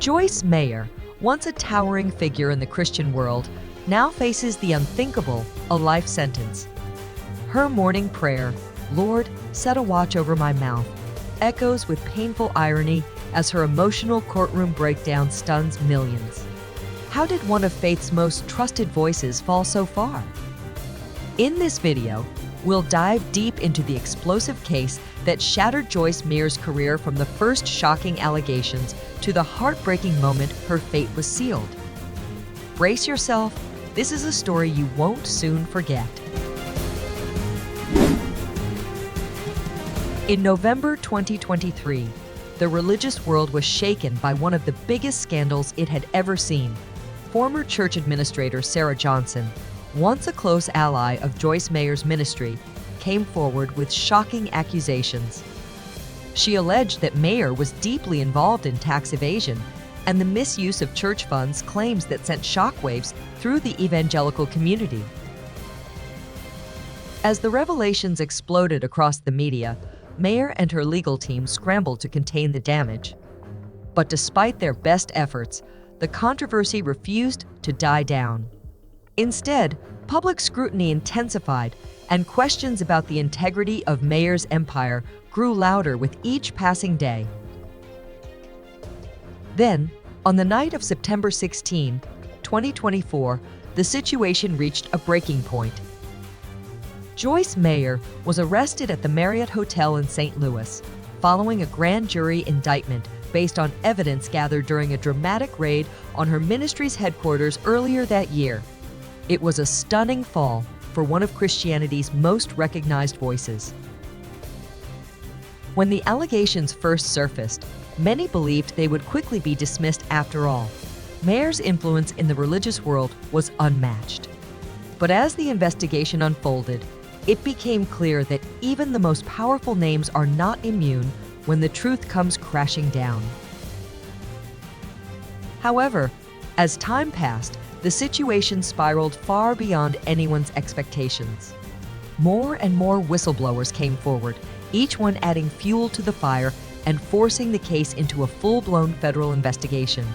Joyce Meyer, once a towering figure in the Christian world, now faces the unthinkable, a life sentence. Her morning prayer, "Lord, set a watch over my mouth," echoes with painful irony as her emotional courtroom breakdown stuns millions. How did one of faith's most trusted voices fall so far? In this video, we'll dive deep into the explosive case that shattered Joyce Meyer's career, from the first shocking allegations to the heartbreaking moment her fate was sealed. Brace yourself, this is a story you won't soon forget. In November 2023, the religious world was shaken by one of the biggest scandals it had ever seen. Former church administrator Sarah Johnson, once a close ally of Joyce Meyer's ministry, came forward with shocking accusations. She alleged that Meyer was deeply involved in tax evasion and the misuse of church funds, claims that sent shockwaves through the evangelical community. As the revelations exploded across the media, Meyer and her legal team scrambled to contain the damage. But despite their best efforts, the controversy refused to die down. Instead, public scrutiny intensified, and questions about the integrity of Meyer's empire grew louder with each passing day. Then, on the night of September 16, 2024, the situation reached a breaking point. Joyce Meyer was arrested at the Marriott Hotel in St. Louis, following a grand jury indictment based on evidence gathered during a dramatic raid on her ministry's headquarters earlier that year. It was a stunning fall for one of Christianity's most recognized voices. When the allegations first surfaced, many believed they would quickly be dismissed after all. Meyer's influence in the religious world was unmatched. But as the investigation unfolded, it became clear that even the most powerful names are not immune when the truth comes crashing down. However, as time passed, the situation spiraled far beyond anyone's expectations. More and more whistleblowers came forward, each one adding fuel to the fire and forcing the case into a full-blown federal investigation.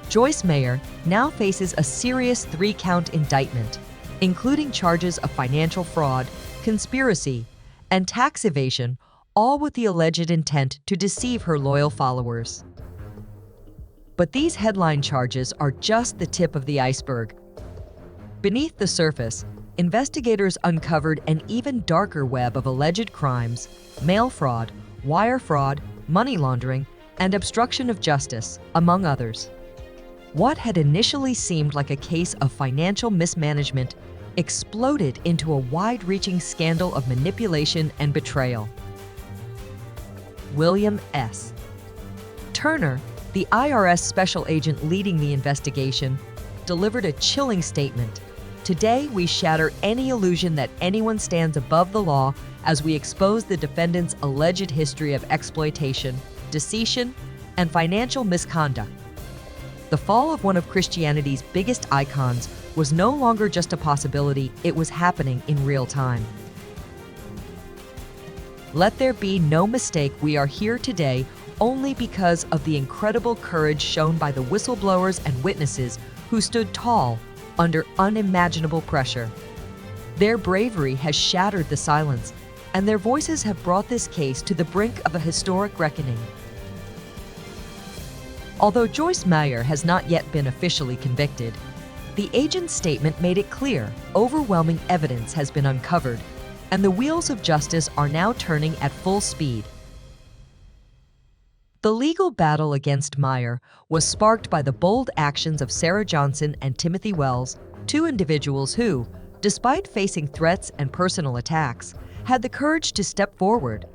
Joyce Meyer now faces a serious 3-count indictment, including charges of financial fraud, conspiracy, and tax evasion, all with the alleged intent to deceive her loyal followers. But these headline charges are just the tip of the iceberg. Beneath the surface, investigators uncovered an even darker web of alleged crimes: mail fraud, wire fraud, money laundering, and obstruction of justice, among others. What had initially seemed like a case of financial mismanagement exploded into a wide-reaching scandal of manipulation and betrayal. William S. Turner, the IRS special agent leading the investigation, delivered a chilling statement. "Today, we shatter any illusion that anyone stands above the law as we expose the defendant's alleged history of exploitation, deceit, and financial misconduct." The fall of one of Christianity's biggest icons was no longer just a possibility, it was happening in real time. Let there be no mistake, we are here today only because of the incredible courage shown by the whistleblowers and witnesses who stood tall under unimaginable pressure. Their bravery has shattered the silence, and their voices have brought this case to the brink of a historic reckoning. Although Joyce Meyer has not yet been officially convicted, the agent's statement made it clear overwhelming evidence has been uncovered, and the wheels of justice are now turning at full speed. The legal battle against Meyer was sparked by the bold actions of Sarah Johnson and Timothy Wells, two individuals who, despite facing threats and personal attacks, had the courage to step forward.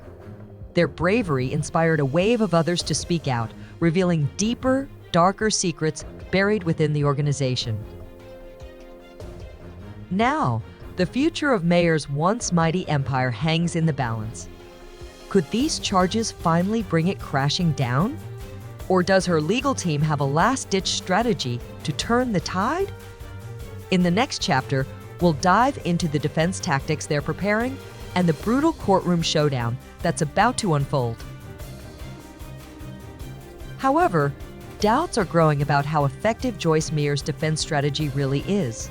Their bravery inspired a wave of others to speak out, revealing deeper, darker secrets buried within the organization. Now, the future of Meyer's once mighty empire hangs in the balance. Could these charges finally bring it crashing down? Or does her legal team have a last-ditch strategy to turn the tide? In the next chapter, we'll dive into the defense tactics they're preparing and the brutal courtroom showdown that's about to unfold. However, doubts are growing about how effective Joyce Meyer's defense strategy really is.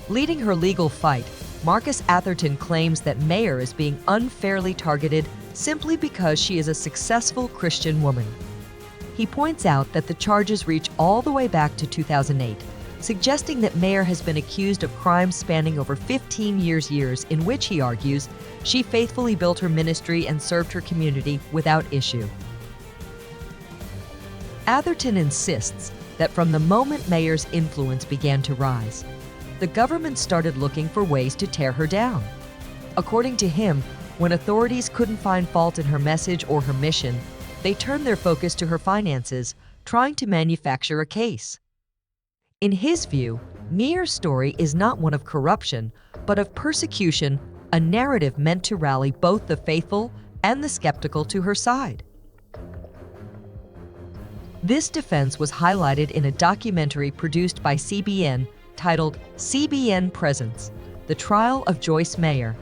Leading her legal fight, Marcus Atherton claims that Meyer is being unfairly targeted simply because she is a successful Christian woman. He points out that the charges reach all the way back to 2008, suggesting that Meyer has been accused of crimes spanning over 15 years in which, he argues, she faithfully built her ministry and served her community without issue. Atherton insists that from the moment Meyer's influence began to rise, the government started looking for ways to tear her down. According to him, when authorities couldn't find fault in her message or her mission, they turned their focus to her finances, trying to manufacture a case. In his view, Meyer's story is not one of corruption, but of persecution, a narrative meant to rally both the faithful and the skeptical to her side. This defense was highlighted in a documentary produced by CBN titled CBN Presents: The Trial of Joyce Meyer.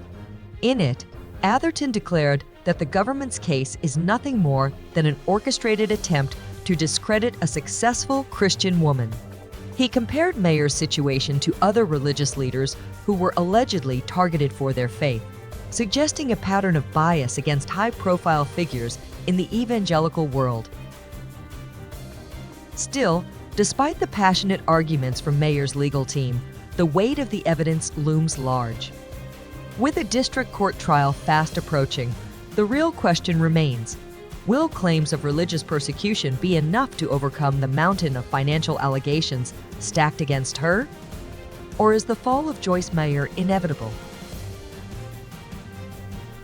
In it, Atherton declared that the government's case is nothing more than an orchestrated attempt to discredit a successful Christian woman. He compared Meyer's situation to other religious leaders who were allegedly targeted for their faith, suggesting a pattern of bias against high-profile figures in the evangelical world. Still, despite the passionate arguments from Meyer's legal team, the weight of the evidence looms large. With a district court trial fast approaching, the real question remains: will claims of religious persecution be enough to overcome the mountain of financial allegations stacked against her? Or is the fall of Joyce Meyer inevitable?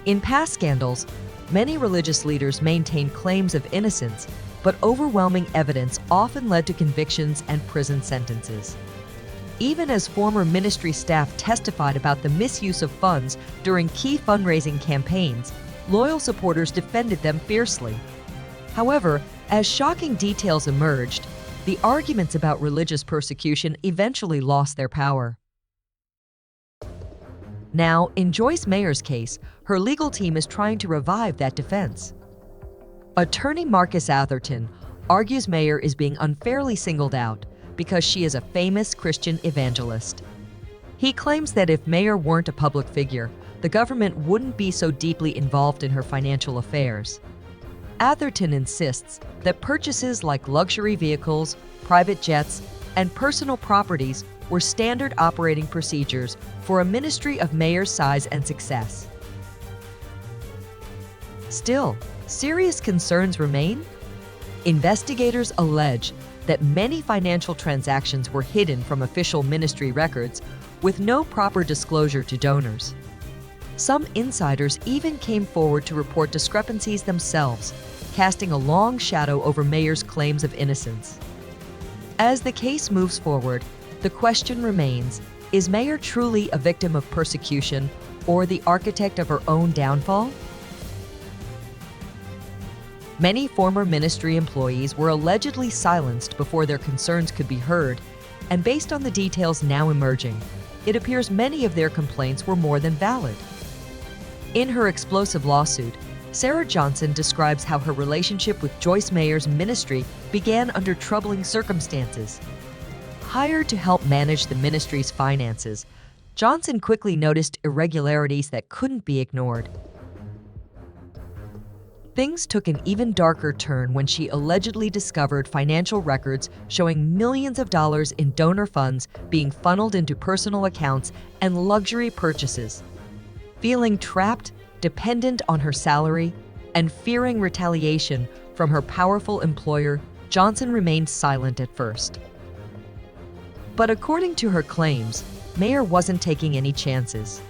In past scandals, many religious leaders maintained claims of innocence, but overwhelming evidence often led to convictions and prison sentences. Even as former ministry staff testified about the misuse of funds during key fundraising campaigns, loyal supporters defended them fiercely. However, as shocking details emerged, the arguments about religious persecution eventually lost their power. Now, in Joyce Meyer's case, her legal team is trying to revive that defense. Attorney Marcus Atherton argues Meyer is being unfairly singled out because she is a famous Christian evangelist. He claims that if Meyer weren't a public figure, the government wouldn't be so deeply involved in her financial affairs. Atherton insists that purchases like luxury vehicles, private jets, and personal properties were standard operating procedures for a ministry of Meyer's size and success. Still, serious concerns remain. Investigators allege that many financial transactions were hidden from official ministry records with no proper disclosure to donors. Some insiders even came forward to report discrepancies themselves, casting a long shadow over Meyer's claims of innocence. As the case moves forward, the question remains: is Meyer truly a victim of persecution or the architect of her own downfall? Many former ministry employees were allegedly silenced before their concerns could be heard, and based on the details now emerging, it appears many of their complaints were more than valid. In her explosive lawsuit, Sarah Johnson describes how her relationship with Joyce Meyer's ministry began under troubling circumstances. Hired to help manage the ministry's finances, Johnson quickly noticed irregularities that couldn't be ignored. Things took an even darker turn when she allegedly discovered financial records showing millions of dollars in donor funds being funneled into personal accounts and luxury purchases. Feeling trapped, dependent on her salary, and fearing retaliation from her powerful employer, Johnson remained silent at first. But according to her claims, Meyer wasn't taking any chances.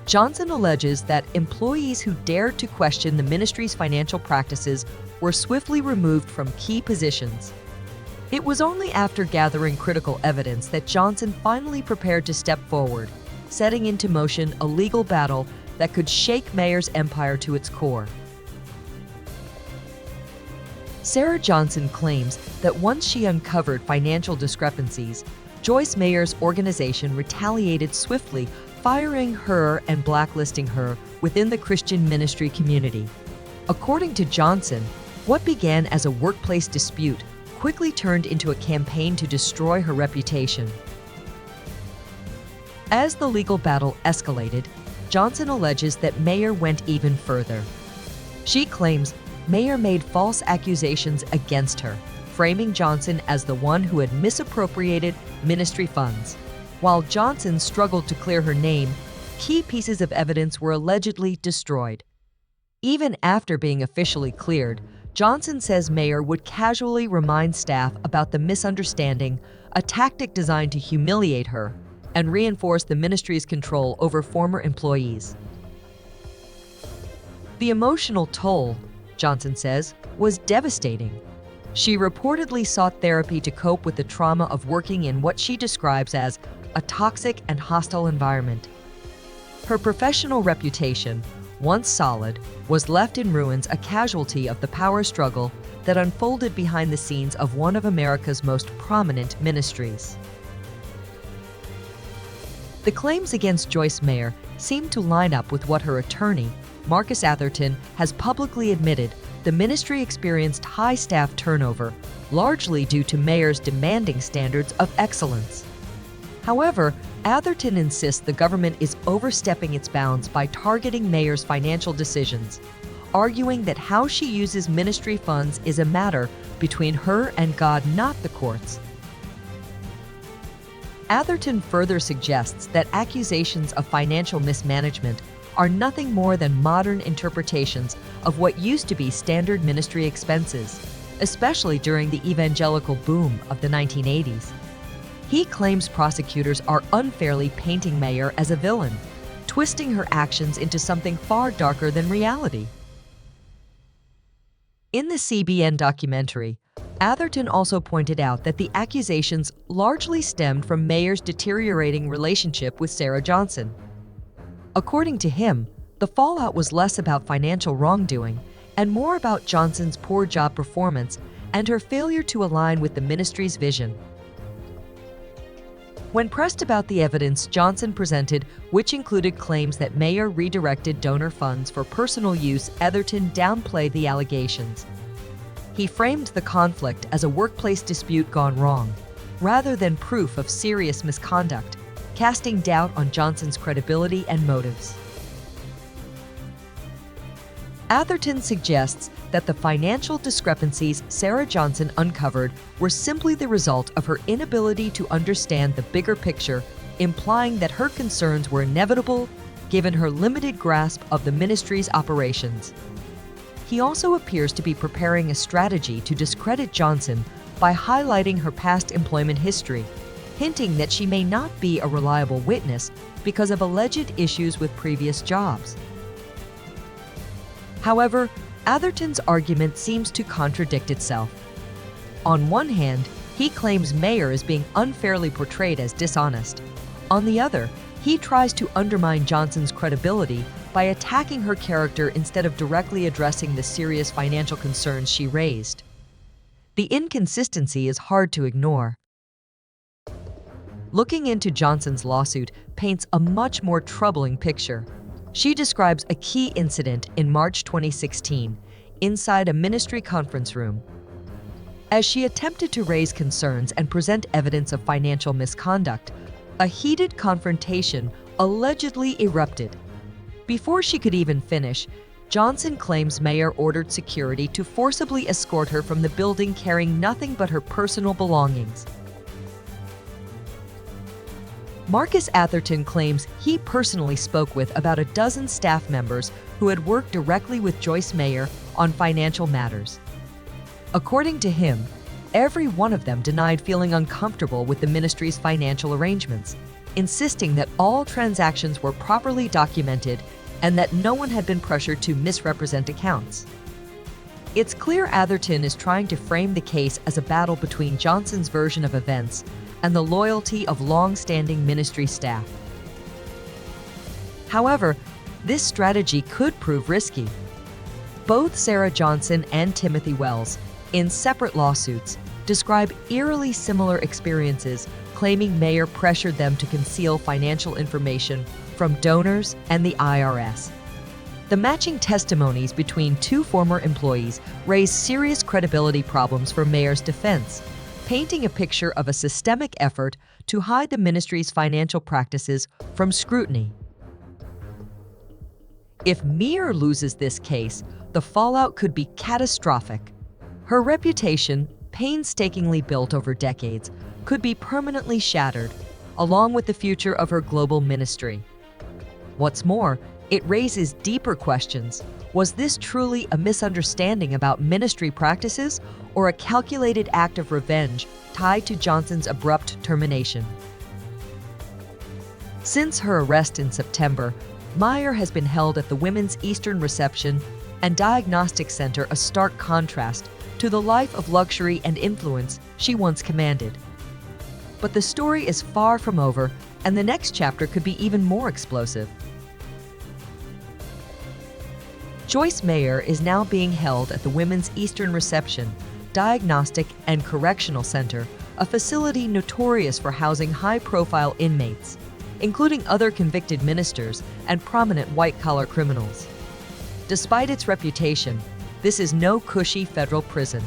Johnson alleges that employees who dared to question the ministry's financial practices were swiftly removed from key positions. It was only after gathering critical evidence that Johnson finally prepared to step forward, setting into motion a legal battle that could shake Meyer's empire to its core. Sarah Johnson claims that once she uncovered financial discrepancies, Joyce Meyer's organization retaliated swiftly, firing her and blacklisting her within the Christian ministry community. According to Johnson, what began as a workplace dispute quickly turned into a campaign to destroy her reputation. As the legal battle escalated, Johnson alleges that Meyer went even further. She claims Meyer made false accusations against her, framing Johnson as the one who had misappropriated ministry funds. While Johnson struggled to clear her name, key pieces of evidence were allegedly destroyed. Even after being officially cleared, Johnson says Meyer would casually remind staff about the misunderstanding, a tactic designed to humiliate her and reinforce the ministry's control over former employees. The emotional toll, Johnson says, was devastating. She reportedly sought therapy to cope with the trauma of working in what she describes as a toxic and hostile environment. Her professional reputation, once solid, was left in ruins, a casualty of the power struggle that unfolded behind the scenes of one of America's most prominent ministries. The claims against Joyce Meyer seem to line up with what her attorney, Marcus Atherton, has publicly admitted. The ministry experienced high staff turnover, largely due to Meyer's demanding standards of excellence. However, Atherton insists the government is overstepping its bounds by targeting Meyer's financial decisions, arguing that how she uses ministry funds is a matter between her and God, not the courts. Atherton further suggests that accusations of financial mismanagement are nothing more than modern interpretations of what used to be standard ministry expenses, especially during the evangelical boom of the 1980s. He claims prosecutors are unfairly painting Meyer as a villain, twisting her actions into something far darker than reality. In the CBN documentary, Atherton also pointed out that the accusations largely stemmed from Meyer's deteriorating relationship with Sarah Johnson. According to him, the fallout was less about financial wrongdoing and more about Johnson's poor job performance and her failure to align with the ministry's vision. When pressed about the evidence Johnson presented, which included claims that Meyer redirected donor funds for personal use, Atherton downplayed the allegations. He framed the conflict as a workplace dispute gone wrong, rather than proof of serious misconduct, casting doubt on Johnson's credibility and motives. Atherton suggests that the financial discrepancies Sarah Johnson uncovered were simply the result of her inability to understand the bigger picture, implying that her concerns were inevitable given her limited grasp of the ministry's operations. He also appears to be preparing a strategy to discredit Johnson by highlighting her past employment history, hinting that she may not be a reliable witness because of alleged issues with previous jobs. However, Atherton's argument seems to contradict itself. On one hand, he claims Meyer is being unfairly portrayed as dishonest. On the other, he tries to undermine Johnson's credibility by attacking her character instead of directly addressing the serious financial concerns she raised. The inconsistency is hard to ignore. Looking into Johnson's lawsuit paints a much more troubling picture. She describes a key incident in March 2016 inside a ministry conference room. As she attempted to raise concerns and present evidence of financial misconduct, a heated confrontation allegedly erupted. Before she could even finish, Johnson claims Meyer ordered security to forcibly escort her from the building carrying nothing but her personal belongings. Marcus Atherton claims he personally spoke with about a dozen staff members who had worked directly with Joyce Meyer on financial matters. According to him, every one of them denied feeling uncomfortable with the ministry's financial arrangements, insisting that all transactions were properly documented and that no one had been pressured to misrepresent accounts. It's clear Atherton is trying to frame the case as a battle between Johnson's version of events and the loyalty of long-standing ministry staff. However, this strategy could prove risky. Both Sarah Johnson and Timothy Wells, in separate lawsuits, describe eerily similar experiences, claiming Meyer pressured them to conceal financial information from donors and the IRS. The matching testimonies between two former employees raise serious credibility problems for Meyer's defense, painting a picture of a systemic effort to hide the ministry's financial practices from scrutiny. If Meyer loses this case, the fallout could be catastrophic. Her reputation, painstakingly built over decades, could be permanently shattered, along with the future of her global ministry. What's more, it raises deeper questions. Was this truly a misunderstanding about ministry practices or a calculated act of revenge tied to Johnson's abrupt termination? Since her arrest in September, Meyer has been held at the Women's Eastern Reception and Diagnostic Center, a stark contrast to the life of luxury and influence she once commanded. But the story is far from over, and the next chapter could be even more explosive. Joyce Meyer is now being held at the Women's Eastern Reception, Diagnostic and Correctional Center, a facility notorious for housing high-profile inmates, including other convicted ministers and prominent white-collar criminals. Despite its reputation, this is no cushy federal prison.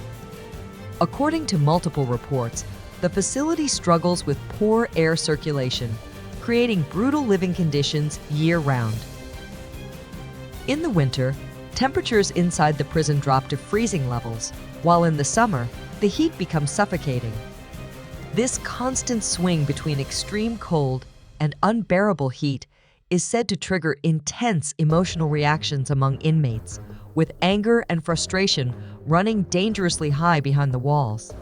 According to multiple reports, the facility struggles with poor air circulation, creating brutal living conditions year-round. In the winter, temperatures inside the prison drop to freezing levels, while in the summer, the heat becomes suffocating. This constant swing between extreme cold and unbearable heat is said to trigger intense emotional reactions among inmates, with anger and frustration running dangerously high behind the walls.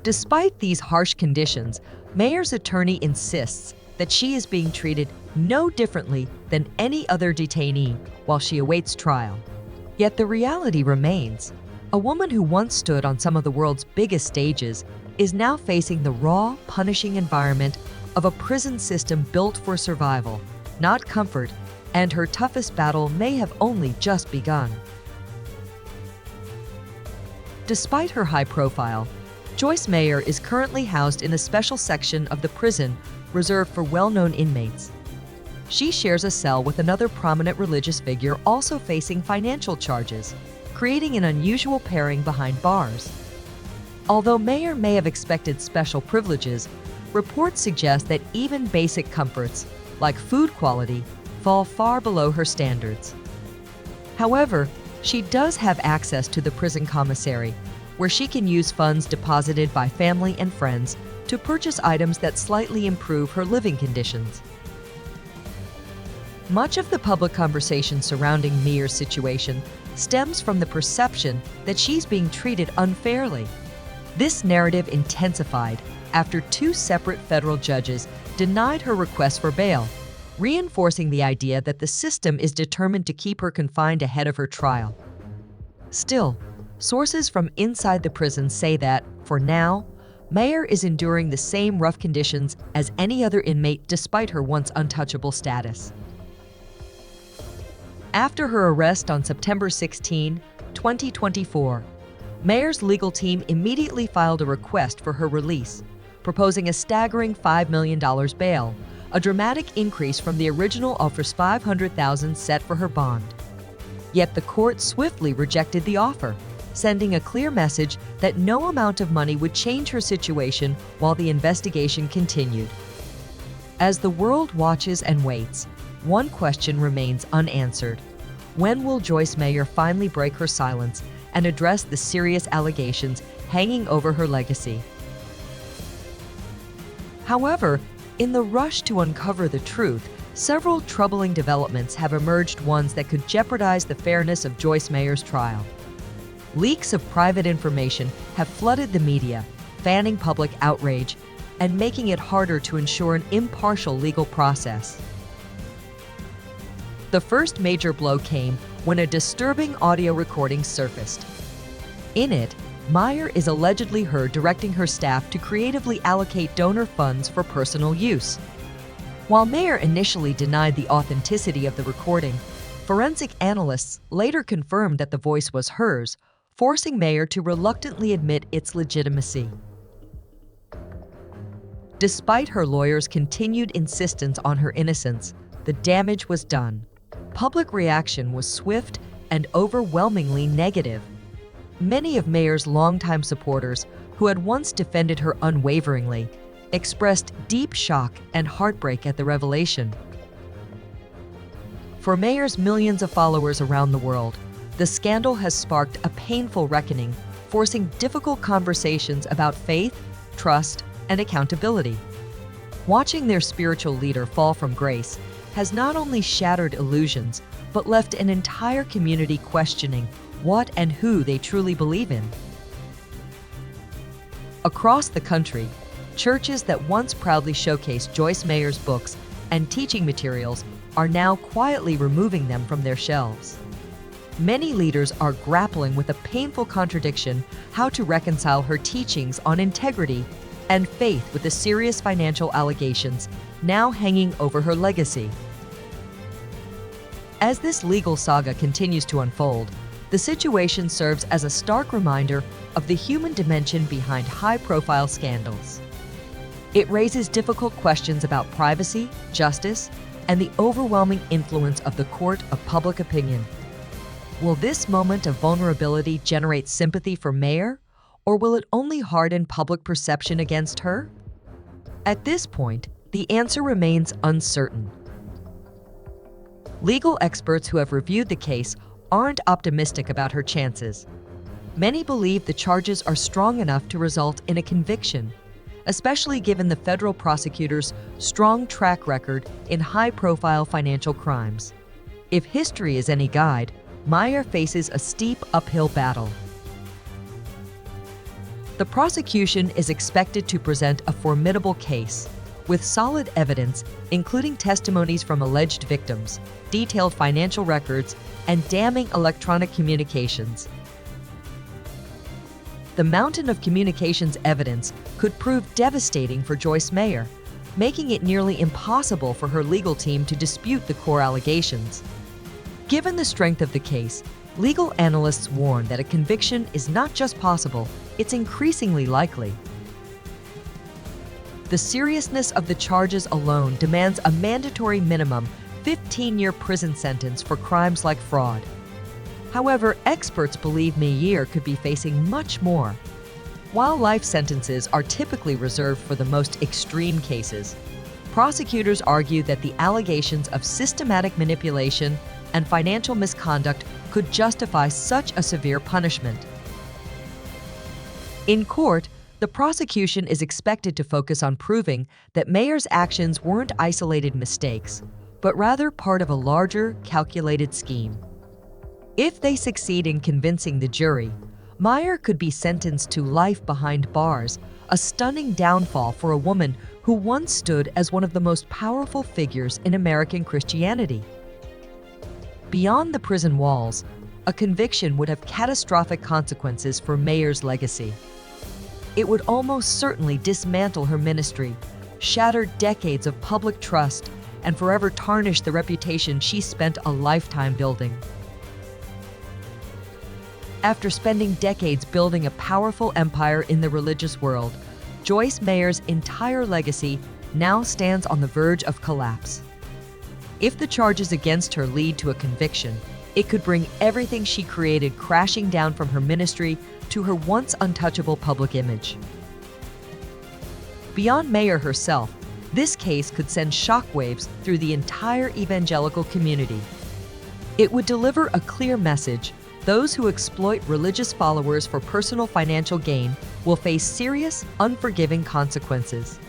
Despite these harsh conditions, Meyer's attorney insists that she is being treated no differently than any other detainee while she awaits trial. Yet the reality remains. A woman who once stood on some of the world's biggest stages is now facing the raw, punishing environment of a prison system built for survival, not comfort, and her toughest battle may have only just begun. Despite her high profile, Joyce Meyer is currently housed in a special section of the prison reserved for well-known inmates. She shares a cell with another prominent religious figure also facing financial charges, creating an unusual pairing behind bars. Although Meyer may have expected special privileges, reports suggest that even basic comforts, like food quality, fall far below her standards. However, she does have access to the prison commissary, where she can use funds deposited by family and friends to purchase items that slightly improve her living conditions. Much of the public conversation surrounding Meyer's situation stems from the perception that she's being treated unfairly. This narrative intensified after two separate federal judges denied her request for bail, reinforcing the idea that the system is determined to keep her confined ahead of her trial. Still, sources from inside the prison say that, for now, Meyer is enduring the same rough conditions as any other inmate despite her once untouchable status. After her arrest on September 16, 2024, Meyer's legal team immediately filed a request for her release, proposing a staggering $5 million bail, a dramatic increase from the original offer of $500,000 set for her bond. Yet the court swiftly rejected the offer, sending a clear message that no amount of money would change her situation while the investigation continued. As the world watches and waits, one question remains unanswered. When will Joyce Meyer finally break her silence and address the serious allegations hanging over her legacy? However, in the rush to uncover the truth, several troubling developments have emerged, ones that could jeopardize the fairness of Joyce Meyer's trial. Leaks of private information have flooded the media, fanning public outrage and making it harder to ensure an impartial legal process. The first major blow came when a disturbing audio recording surfaced. In it, Meyer is allegedly heard directing her staff to creatively allocate donor funds for personal use. While Meyer initially denied the authenticity of the recording, forensic analysts later confirmed that the voice was hers, forcing Meyer to reluctantly admit its legitimacy. Despite her lawyer's continued insistence on her innocence, the damage was done. public reaction was swift and overwhelmingly negative. Many of Meyer's longtime supporters, who had once defended her unwaveringly, expressed deep shock and heartbreak at the revelation. For Meyer's millions of followers around the world, the scandal has sparked a painful reckoning, forcing difficult conversations about faith, trust, and accountability. Watching their spiritual leader fall from grace has not only shattered illusions, but left an entire community questioning what and who they truly believe in. Across the country, churches that once proudly showcased Joyce Meyer's books and teaching materials are now quietly removing them from their shelves. Many leaders are grappling with a painful contradiction: how to reconcile her teachings on integrity and faith with the serious financial allegations now hanging over her legacy. As this legal saga continues to unfold, the situation serves as a stark reminder of the human dimension behind high-profile scandals. It raises difficult questions about privacy, justice, and the overwhelming influence of the court of public opinion. Will this moment of vulnerability generate sympathy for Meyer, or will it only harden public perception against her? At this point, the answer remains uncertain. Legal experts who have reviewed the case aren't optimistic about her chances. Many believe the charges are strong enough to result in a conviction, especially given the federal prosecutor's strong track record in high-profile financial crimes. If history is any guide, Meyer faces a steep uphill battle. The prosecution is expected to present a formidable case, with solid evidence, including testimonies from alleged victims, detailed financial records, and damning electronic communications. The mountain of communications evidence could prove devastating for Joyce Meyer, making it nearly impossible for her legal team to dispute the core allegations. Given the strength of the case, legal analysts warn that a conviction is not just possible, it's increasingly likely. The seriousness of the charges alone demands a mandatory minimum 15-year prison sentence for crimes like fraud. However, experts believe Meyer could be facing much more. While life sentences are typically reserved for the most extreme cases, prosecutors argue that the allegations of systematic manipulation and financial misconduct could justify such a severe punishment. In court, the prosecution is expected to focus on proving that Meyer's actions weren't isolated mistakes, but rather part of a larger, calculated scheme. If they succeed in convincing the jury, Meyer could be sentenced to life behind bars, a stunning downfall for a woman who once stood as one of the most powerful figures in American Christianity. Beyond the prison walls, a conviction would have catastrophic consequences for Meyer's legacy. It would almost certainly dismantle her ministry, shatter decades of public trust, and forever tarnish the reputation she spent a lifetime building. After spending decades building a powerful empire in the religious world, Joyce Meyer's entire legacy now stands on the verge of collapse. If the charges against her lead to a conviction, it could bring everything she created crashing down, from her ministry to her once untouchable public image. Beyond Meyer herself, this case could send shockwaves through the entire evangelical community. It would deliver a clear message: those who exploit religious followers for personal financial gain will face serious, unforgiving consequences.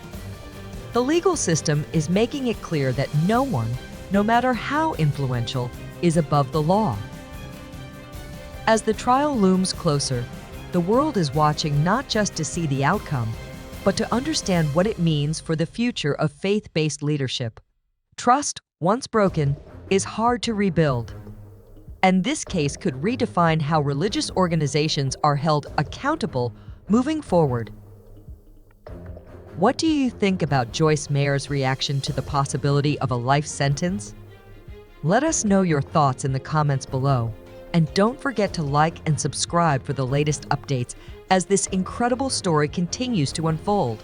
The legal system is making it clear that no one, no matter how influential, is above the law. As the trial looms closer, the world is watching not just to see the outcome, but to understand what it means for the future of faith-based leadership. Trust, once broken, is hard to rebuild. And this case could redefine how religious organizations are held accountable moving forward. What do you think about Joyce Meyer's reaction to the possibility of a life sentence? Let us know your thoughts in the comments below. And don't forget to like and subscribe for the latest updates as this incredible story continues to unfold.